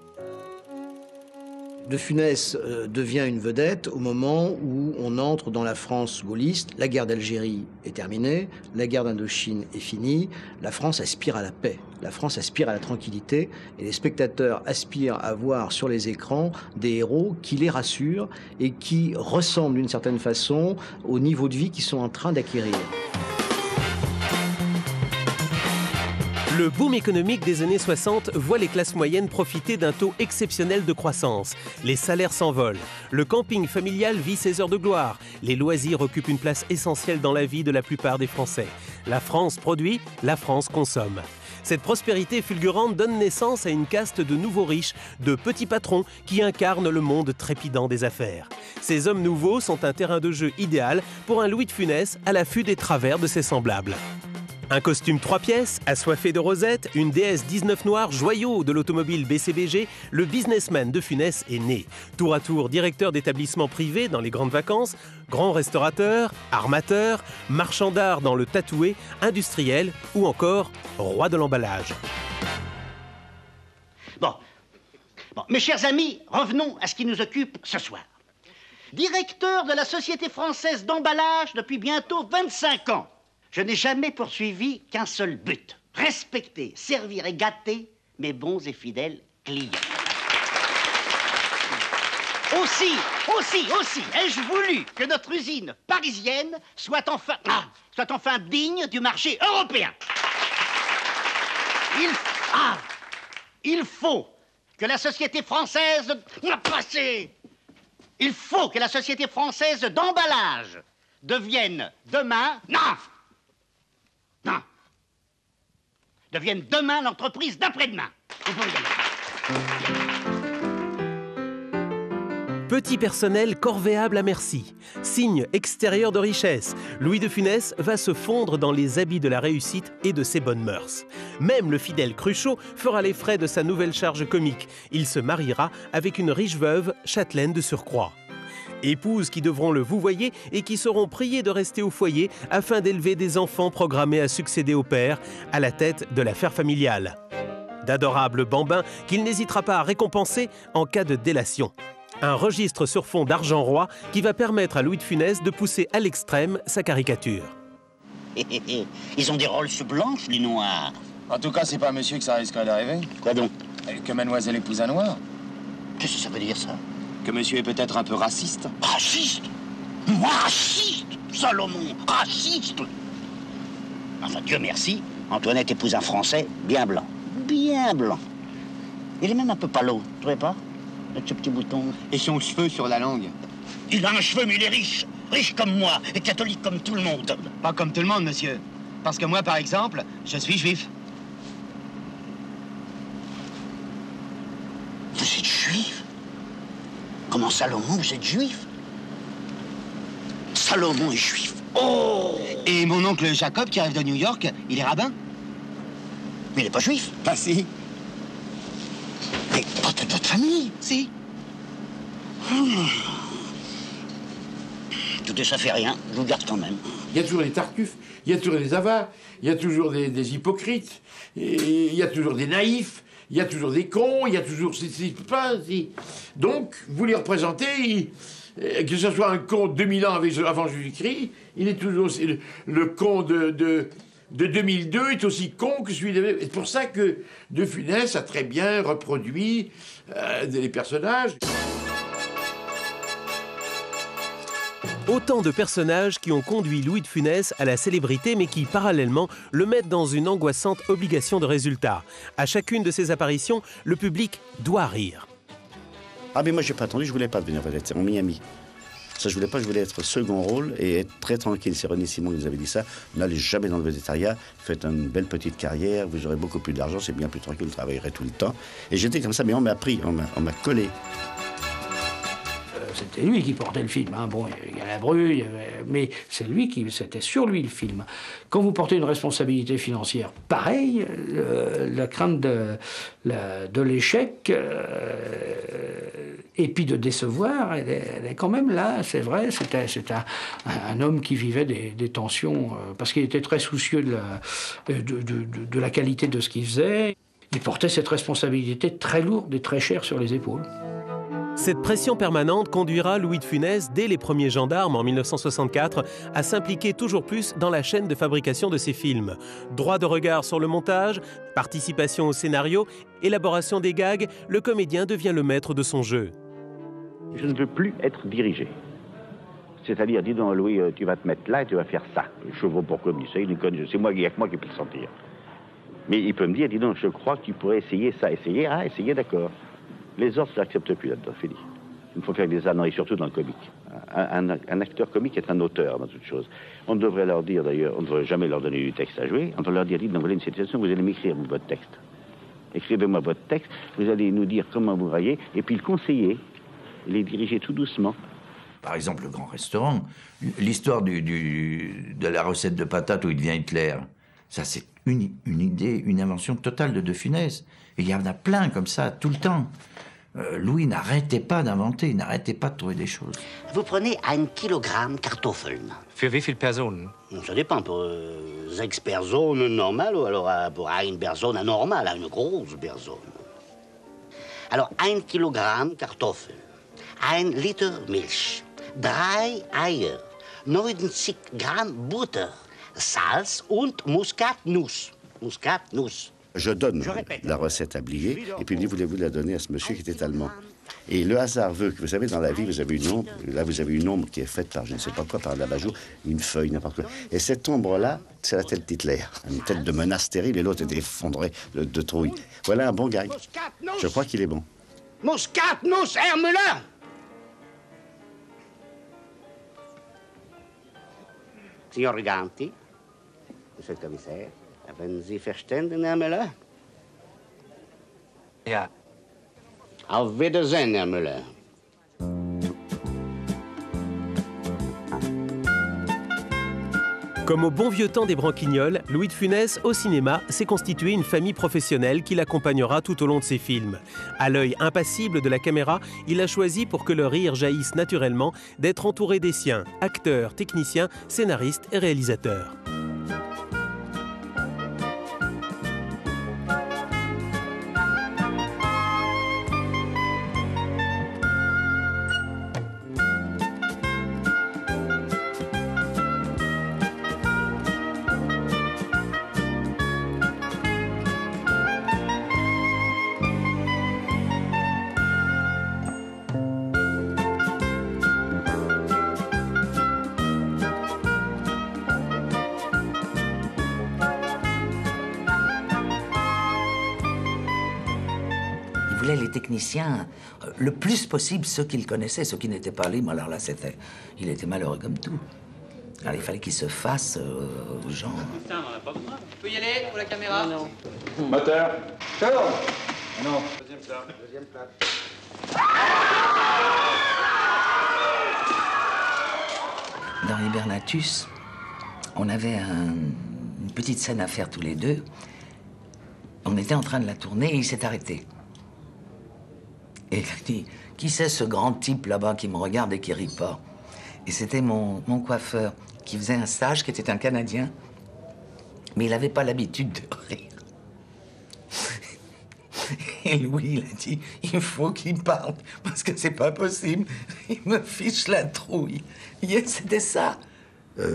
E: De Funès devient une vedette au moment où on entre dans la France gaulliste. La guerre d'Algérie est terminée, la guerre d'Indochine est finie, la France aspire à la paix, la France aspire à la tranquillité, et les spectateurs aspirent à voir sur les écrans des héros qui les rassurent et qui ressemblent d'une certaine façon au niveau de vie qu'ils sont en train d'acquérir.
C: Le boom économique des années 60 voit les classes moyennes profiter d'un taux exceptionnel de croissance. Les salaires s'envolent, le camping familial vit ses heures de gloire, les loisirs occupent une place essentielle dans la vie de la plupart des Français. La France produit, la France consomme. Cette prospérité fulgurante donne naissance à une caste de nouveaux riches, de petits patrons qui incarnent le monde trépidant des affaires. Ces hommes nouveaux sont un terrain de jeu idéal pour un Louis de Funès à l'affût des travers de ses semblables. Un costume 3 pièces, assoiffé de rosettes, une DS 19 noire, joyau de l'automobile BCBG, le businessman de Funès est né. Tour à tour directeur d'établissement privé dans les grandes vacances, grand restaurateur, armateur, marchand d'art dans le tatoué, industriel ou encore roi de l'emballage.
D: Bon, mes chers amis, revenons à ce qui nous occupe ce soir. Directeur de la Société française d'emballage depuis bientôt 25 ans. Je n'ai jamais poursuivi qu'un seul but. Respecter, servir et gâter mes bons et fidèles clients. Aussi, ai-je voulu que notre usine parisienne soit enfin digne du marché européen. Il faut que la société française... Il faut que la société française d'emballage devienne demain... devienne demain l'entreprise d'après-demain.
C: Petit personnel corvéable à merci. Signe extérieur de richesse, Louis de Funès va se fondre dans les habits de la réussite et de ses bonnes mœurs. Même le fidèle Cruchot fera les frais de sa nouvelle charge comique. Il se mariera avec une riche veuve, châtelaine de surcroît. Épouses qui devront le vouvoyer et qui seront priées de rester au foyer afin d'élever des enfants programmés à succéder au père à la tête de l'affaire familiale. D'adorables bambins qu'il n'hésitera pas à récompenser en cas de délation. Un registre sur fond d'argent roi qui va permettre à Louis de Funès de pousser à l'extrême sa caricature.
D: Ils ont des Rolls blanches, les noirs.
F: En tout cas, c'est pas monsieur que ça risquerait d'arriver.
D: Quoi donc?
F: Que mademoiselle épouse un noir.
D: Qu'est-ce que ça veut dire, ça?
F: Que monsieur est peut-être un peu raciste.
D: Raciste? Moi, raciste? Salomon, raciste? Enfin, Dieu merci, Antoinette épouse un Français bien blanc. Bien blanc. Il est même un peu palo, tu trouvez pas? Avec ce petit bouton.
F: Et son cheveu sur la langue.
D: Il a un cheveu, mais il est riche. Riche comme moi, et catholique comme tout le monde.
F: Pas comme tout le monde, monsieur. Parce que moi, par exemple, je suis juif.
D: Vous êtes juif? Comment Salomon, vous êtes juif? Salomon est juif. Oh!
F: Et mon oncle Jacob, qui arrive de New York, il est rabbin.
D: Mais il n'est pas juif.
F: Ah si.
D: Mais pas de votre famille.
F: Si.
D: Tout ça fait rien, je vous garde quand même.
P: Il y a toujours des tartuffes, il y a toujours des avares, il y a toujours des hypocrites, et il y a toujours des naïfs, il y a toujours des cons, il y a toujours... Donc, vous les représentez, que ce soit un con de 2000 ans avant Jésus-Christ, il est toujours... Le con de 2002 est aussi con que celui de... C'est pour ça que De Funès a très bien reproduit les personnages.
C: Autant de personnages qui ont conduit Louis de Funès à la célébrité, mais qui, parallèlement, le mettent dans une angoissante obligation de résultat. À chacune de ces apparitions, le public doit rire.
A: Ah mais moi j'ai pas attendu, je voulais pas devenir vedette, c'est en Miami. Ça je voulais pas, je voulais être second rôle et être très tranquille. C'est René Simon qui nous avait dit ça. N'allez jamais dans le végétariat, faites une belle petite carrière, vous aurez beaucoup plus d'argent, c'est bien plus tranquille, vous travaillerez tout le temps. Et j'étais comme ça, mais on m'a pris, on m'a collé.
H: C'était lui qui portait le film. Hein. Bon, il y a la bru, mais c'est lui qui, c'était sur lui le film. Quand vous portez une responsabilité financière, pareil, la crainte de l'échec et puis de décevoir, elle est quand même là. C'est vrai, c'est un homme qui vivait des tensions parce qu'il était très soucieux de la qualité de ce qu'il faisait. Il portait cette responsabilité très lourde et très chère sur les épaules.
C: Cette pression permanente conduira Louis de Funès, dès les premiers Gendarmes en 1964, à s'impliquer toujours plus dans la chaîne de fabrication de ses films. Droit de regard sur le montage, participation au scénario, élaboration des gags, le comédien devient le maître de son jeu.
K: Je ne veux plus être dirigé. C'est-à-dire, dis donc Louis, tu vas te mettre là et tu vas faire ça. Je vois pourquoi il sait, c'est moi, il n'y a que moi qui peux le sentir. Mais il peut me dire, dis donc, je crois que tu pourrais essayer ça, essayer, d'accord. Les autres, je n'accepte plus là-dedans, fini. Il faut faire des âneries, surtout dans le comique. Un acteur comique est un auteur dans toute chose. On devrait leur dire d'ailleurs, on ne devrait jamais leur donner du texte à jouer, on doit leur dire, dites, vous voulez une situation, vous allez m'écrire votre texte. Écrivez-moi votre texte, vous allez nous dire comment vous voyez, et puis le conseiller, les diriger tout doucement.
O: Par exemple, le Grand Restaurant, l'histoire de la recette de patates où il devient Hitler, ça c'est une idée, une invention totale de Funès. Et il y en a plein comme ça, tout le temps. Louis n'arrêtait pas d'inventer, il n'arrêtait pas de trouver des choses.
D: Vous prenez 1 Kilogramm Kartoffeln.
X: Für wie viele Personen?
D: Ça dépend, pour 6 personnes normales, ou alors pour 1 personne anormale, une grosse personne. Alors, 1 Kilogramm Kartoffeln, 1 Liter Milch, 3 Eier, 90 Gramm Butter, Salz und Muskatnuss. Muskatnuss.
A: Je donne la recette à Blier, et puis il dit, voulez-vous la donner à ce monsieur qui était allemand? Et le hasard veut que, vous savez, dans la vie, vous avez une ombre, là vous avez une ombre qui est faite par je ne sais pas quoi, par l'abat-jour, une feuille, n'importe quoi. Et cette ombre-là, c'est la tête d'Hitler, une tête de menace terrible, et l'autre est effondré de trouille. Voilà un bon gag. Je crois qu'il est bon.
D: Muskatnuss, Herr Müller! Signor Riganti, monsieur le commissaire, haben Sie verstanden, Herr Müller?
X: Ja.
D: Auf Wiedersehen, Herr Müller.
C: Comme au bon vieux temps des Branquignoles, Louis de Funès, au cinéma, s'est constitué une famille professionnelle qui l'accompagnera tout au long de ses films. À l'œil impassible de la caméra, il a choisi, pour que le rire jaillisse naturellement, d'être entouré des siens, acteurs, techniciens, scénaristes et réalisateurs.
I: Les techniciens, le plus possible ceux qu'il connaissait, ceux qui n'étaient pas libres, alors là il était malheureux comme tout. Alors il fallait qu'il se fasse aux gens.
N: Putain, on n'a pas besoin. Tu peux y aller pour la caméra? Non.
V: Moteur.
N: Ciao.
V: Non.
N: Deuxième plat. Deuxième plat.
I: Dans Hibernatus, on avait une petite scène à faire tous les deux. On était en train de la tourner et il s'est arrêté. Et il a dit, qui c'est ce grand type là-bas qui me regarde et qui rit pas? Et c'était mon coiffeur qui faisait un stage, qui était un Canadien. Mais il n'avait pas l'habitude de rire. Et Louis, il a dit, il faut qu'il parle, parce que c'est pas possible. Il me fiche la trouille. C'était ça.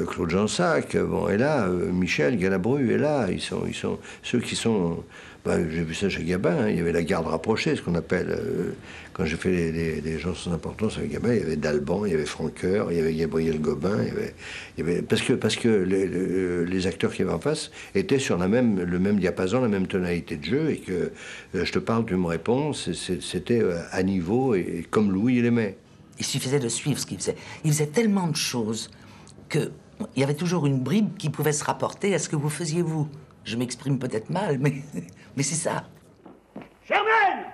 Q: Claude Jansac, bon, est là. Michel Galabru est là. Ils sont ceux qui sont. Bah, j'ai vu ça chez Gabin. Hein, il y avait la garde rapprochée, ce qu'on appelle. Quand j'ai fait les gens sans importance avec Gabin, il y avait Dalban, il y avait Franqueur, il y avait Gabriel Gobin, il y avait parce que les acteurs qui avaient en face étaient sur le même diapason, la même tonalité de jeu, et que je te parle, tu me réponds, c'était à niveau et comme Louis il aimait.
I: Il suffisait de suivre ce qu'il faisait. Il faisait tellement de choses qu'il y avait toujours une bribe qui pouvait se rapporter à ce que vous faisiez, vous. Je m'exprime peut-être mal, mais c'est ça.
D: Germaine!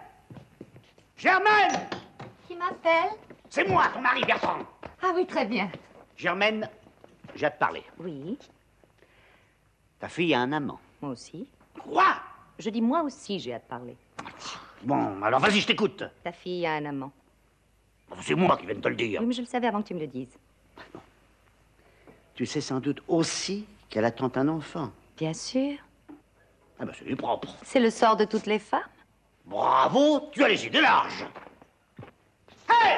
D: Germaine!
L: Qui m'appelle?
D: C'est moi, ton mari, Bertrand.
L: Ah oui, très bien.
D: Germaine, j'ai à te parler.
L: Oui.
D: Ta fille a un amant.
L: Moi aussi.
D: Quoi?
L: Je dis moi aussi, j'ai à te parler.
D: Bon, alors vas-y, je t'écoute.
L: Ta fille a un amant.
D: C'est moi qui viens de te le dire.
L: Oui, mais je le savais avant que tu me le dises.
D: Tu sais sans doute aussi qu'elle attend un enfant.
L: Bien sûr.
D: Ah ben, c'est du propre.
L: C'est le sort de toutes les femmes.
D: Bravo, tu as les idées larges. Hé!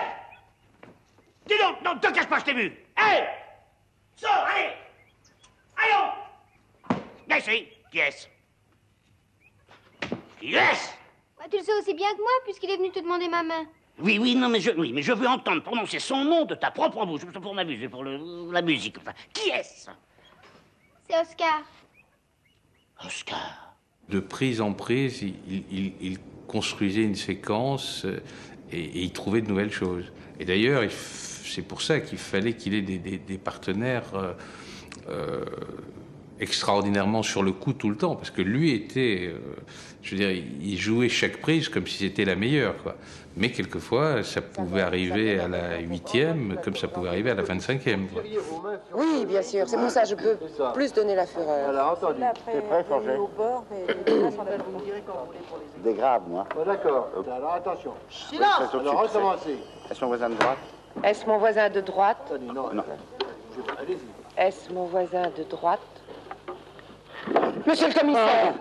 D: Dis donc, non, te cache pas, je t'ai vu. Hé! Sors, allez! Allons! Viens ici, qui est-ce? Qui est-ce?
X: Bah, tu le sais aussi bien que moi, puisqu'il est venu te demander ma main.
D: Oui, non, mais je veux entendre prononcer son nom de ta propre bouche, pour m'amuser, pour la musique. Enfin, qui est-ce?
X: C'est Oscar.
D: Oscar.
R: De prise en prise, il construisait une séquence et il trouvait de nouvelles choses. Et d'ailleurs, c'est pour ça qu'il fallait qu'il ait des partenaires extraordinairement sur le coup tout le temps, parce que lui était, je veux dire, il jouait chaque prise comme si c'était la meilleure, quoi. Mais quelquefois, ça pouvait arriver à la 8e, comme ça pouvait arriver à la 25e, quoi.
Y: Oui, bien sûr, c'est pour ça que je peux plus donner la fureur.
G: Alors, entendu. T'es prêt, Forget? Des graves, moi.
Y: D'accord.
G: Alors, attention.
Y: Silence!
G: Alors, recommencez. Est-ce mon voisin de droite?
Y: Est-ce mon voisin de droite?
G: Non.
Y: Est-ce mon voisin de droite? Monsieur le commissaire,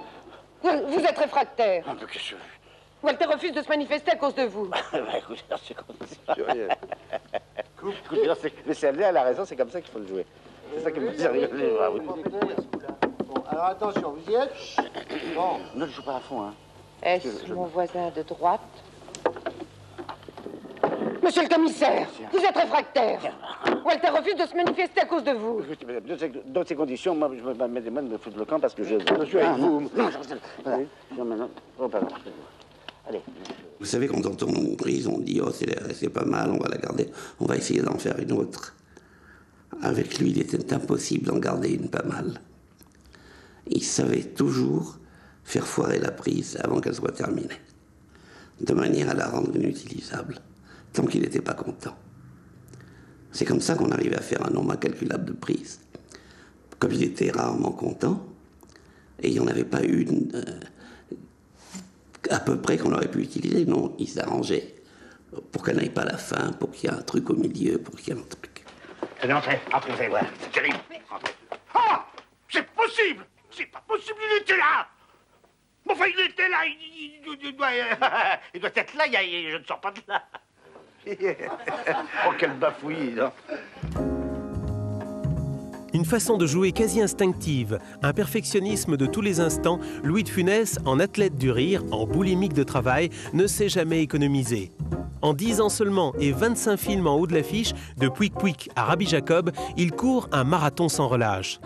Y: vous êtes réfractaire.
D: Un peu que je...
Y: Walter refuse de se manifester à cause de vous.
D: Écoute, c'est comme ça. Mais c'est elle a raison, c'est comme ça qu'il faut le jouer. C'est ça qui me fait rigoler.
G: Bon, alors attention, vous y êtes? Bon.
D: Ne le joue pas à fond, hein.
Y: Est-ce mon voisin de droite? Monsieur le commissaire, vous êtes réfractaire. Walter refuse de se manifester à cause de vous.
D: Dans ces conditions, moi, je me mets des mains de me foutre le camp parce que je suis avec vous. Non, pardon. Allez.
Z: Vous savez, quand on tourne une prise, on dit « Oh, c'est pas mal, on va la garder, on va essayer d'en faire une autre. » Avec lui, il était impossible d'en garder une pas mal. Il savait toujours faire foirer la prise avant qu'elle soit terminée, de manière à la rendre inutilisable, tant qu'il n'était pas content. C'est comme ça qu'on arrivait à faire un nombre incalculable de prises. comme ils étaient rarement contents, et il n'y en avait pas une à peu près qu'on aurait pu utiliser, non, ils s'arrangeaient pour qu'elle n'aille pas à la fin, pour qu'il y ait un truc au milieu, pour qu'il y ait un truc.
D: Allez, entrez, vous allez voir, c'est terrible. Entrez. Ah, c'est possible. C'est pas possible, il était là. Bon, enfin, il était là, il doit être là, je ne sors pas de là.
A: Oh, quel bafouillis, non?
C: Une façon de jouer quasi instinctive, un perfectionnisme de tous les instants, Louis de Funès, en athlète du rire, en boulimique de travail, ne s'est jamais économisé. En 10 ans seulement et 25 films en haut de l'affiche, de Pouic Pouic à Rabbi Jacob, il court un marathon sans relâche.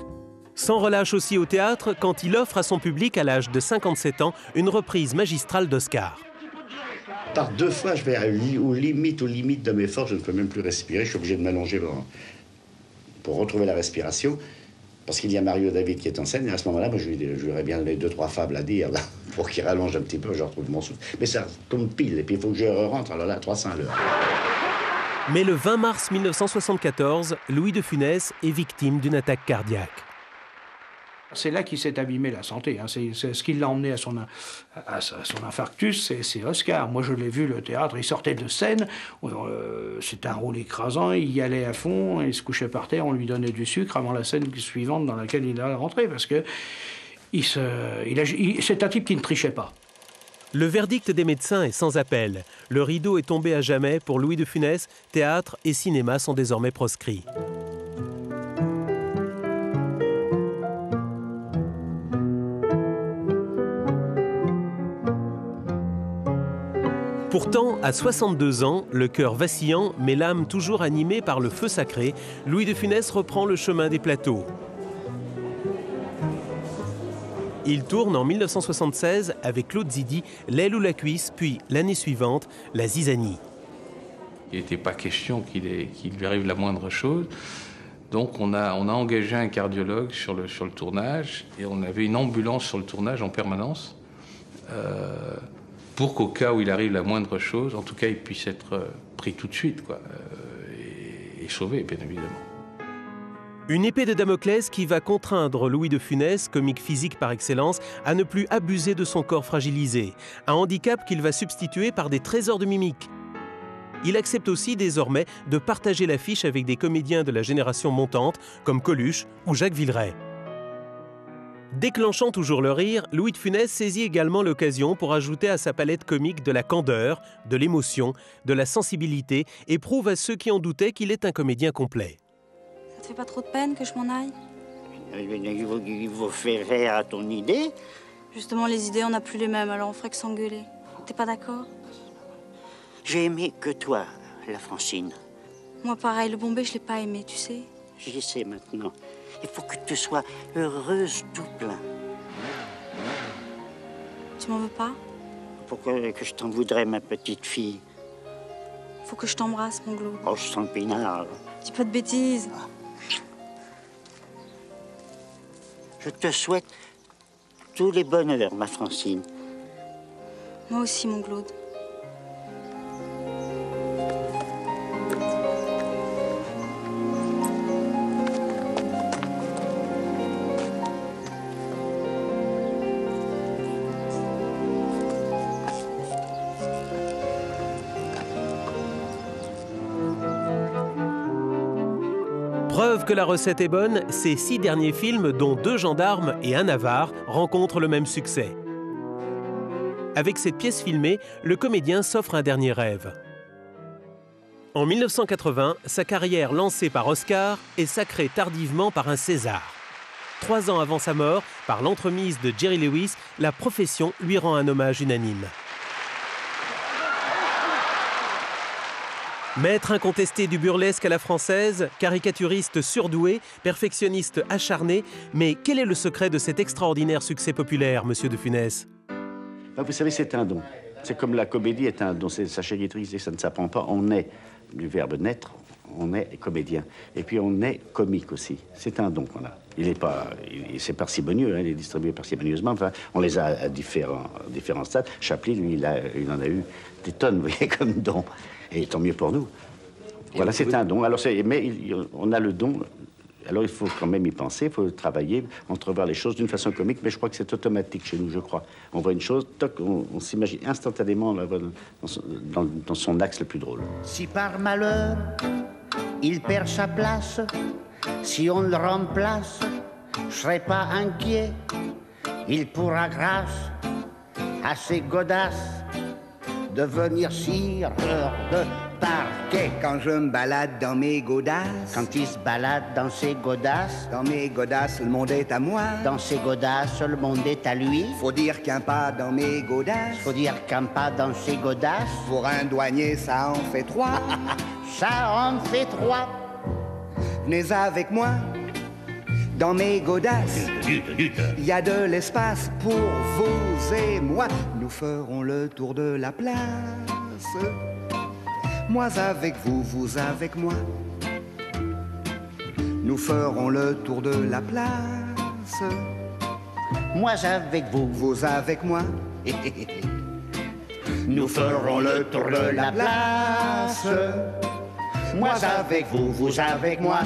C: Sans relâche aussi au théâtre quand il offre à son public à l'âge de 57 ans une reprise magistrale d'Oscar.
A: Par 2 fois, je vais aux limites de mes forces, je ne peux même plus respirer, je suis obligé de m'allonger pour retrouver la respiration, parce qu'il y a Mario David qui est en scène, et à ce moment-là, moi, je lui aurais bien donné 2-3 fables à dire, là, pour qu'il rallonge un petit peu, je retrouve mon souffle. Mais ça tombe pile, et puis il faut que je rentre, alors là, 300 à l'heure.
C: Mais le 20 mars 1974, Louis de Funès est victime d'une attaque cardiaque.
H: C'est là qu'il s'est abîmé la santé. Hein. C'est ce qui l'a emmené à son infarctus, c'est Oscar. Moi, je l'ai vu, le théâtre, il sortait de scène, c'était un rôle écrasant, il y allait à fond, il se couchait par terre, on lui donnait du sucre avant la scène suivante dans laquelle il allait rentrer, parce que c'est un type qui ne trichait pas.
C: Le verdict des médecins est sans appel. Le rideau est tombé à jamais pour Louis de Funès. Théâtre et cinéma sont désormais proscrits. Pourtant, à 62 ans, le cœur vacillant, mais l'âme toujours animée par le feu sacré, Louis de Funès reprend le chemin des plateaux. Il tourne en 1976 avec Claude Zidi, L'aile ou la cuisse, puis l'année suivante, La zizanie.
R: Il n'était pas question qu'il lui arrive la moindre chose. Donc on a engagé un cardiologue sur le tournage et on avait une ambulance sur le tournage en permanence. Pour qu'au cas où il arrive la moindre chose, en tout cas, il puisse être pris tout de suite, quoi, et sauvé, bien évidemment.
C: Une épée de Damoclès qui va contraindre Louis de Funès, comique physique par excellence, à ne plus abuser de son corps fragilisé, un handicap qu'il va substituer par des trésors de mimique. Il accepte aussi désormais de partager l'affiche avec des comédiens de la génération montante, comme Coluche ou Jacques Villeray. Déclenchant toujours le rire, Louis de Funès saisit également l'occasion pour ajouter à sa palette comique de la candeur, de l'émotion, de la sensibilité et prouve à ceux qui en doutaient qu'il est un comédien complet.
B: Ça te fait pas trop de peine que je m'en aille?
D: Il vous fait faire à ton idée.
B: Justement, les idées, on n'a plus les mêmes, alors on ferait que s'engueuler. T'es pas d'accord?
D: J'ai aimé que toi, la Francine.
B: Moi, pareil, le Bombay, je l'ai pas aimé, tu sais.
D: Je sais maintenant. Il faut que tu sois heureuse tout plein.
B: Tu m'en veux pas?
D: Pourquoi que je t'en voudrais, ma petite fille?
B: Faut que je t'embrasse, mon Glo.
D: Oh, je sens le pinard.
B: Dis pas de bêtises.
D: Je te souhaite tous les bonheurs, ma Francine.
B: Moi aussi, mon Claude.
C: Preuve que la recette est bonne, ces 6 derniers films, dont 2 gendarmes et un avare, rencontrent le même succès. Avec cette pièce filmée, le comédien s'offre un dernier rêve. En 1980, sa carrière lancée par Oscar est sacrée tardivement par un César. 3 ans avant sa mort, par l'entremise de Jerry Lewis, la profession lui rend un hommage unanime. Maître incontesté du burlesque à la française, caricaturiste surdoué, perfectionniste acharné, mais quel est le secret de cet extraordinaire succès populaire, monsieur de Funès?
A: Vous savez, c'est un don. C'est comme la comédie est un don. Sachez Guitry, ça ne s'apprend pas. On est, du verbe naître, on est comédien. Et puis on est comique aussi. C'est un don qu'on a. C'est parcimonieux, hein, il est distribué parcimonieusement. Enfin, on les a à différents stades. Chaplin, lui, il en a eu des tonnes, vous voyez, comme don. Et tant mieux pour nous. Voilà, c'est un don. Alors, mais on a le don, Alors il faut quand même y penser, il faut travailler, entrevoir les choses d'une façon comique, mais je crois que c'est automatique chez nous, je crois. On voit une chose, toc, on s'imagine instantanément dans son axe le plus drôle.
D: Si par malheur, il perd sa place, si on le remplace, je serai pas inquiet. Il pourra, grâce à ses godasses, devenir sireur de parquet.
J: Quand je me balade dans mes godasses.
D: Quand il se balade dans ses godasses.
J: Dans mes godasses, le monde est à moi.
D: Dans ses godasses, le monde est à lui.
J: Faut dire qu'un pas dans mes godasses.
D: Faut dire qu'un pas dans ses godasses.
J: Pour un douanier, ça en fait 3.
D: Ça en fait 3.
J: Venez avec moi. Dans mes godasses, il y a de l'espace pour vous et moi. Nous ferons le tour de la place. Moi avec vous, vous avec moi. Nous ferons le tour de la place.
D: Moi avec vous,
J: vous avec moi.
D: Nous ferons le tour de la place. Moi avec vous, vous avec moi.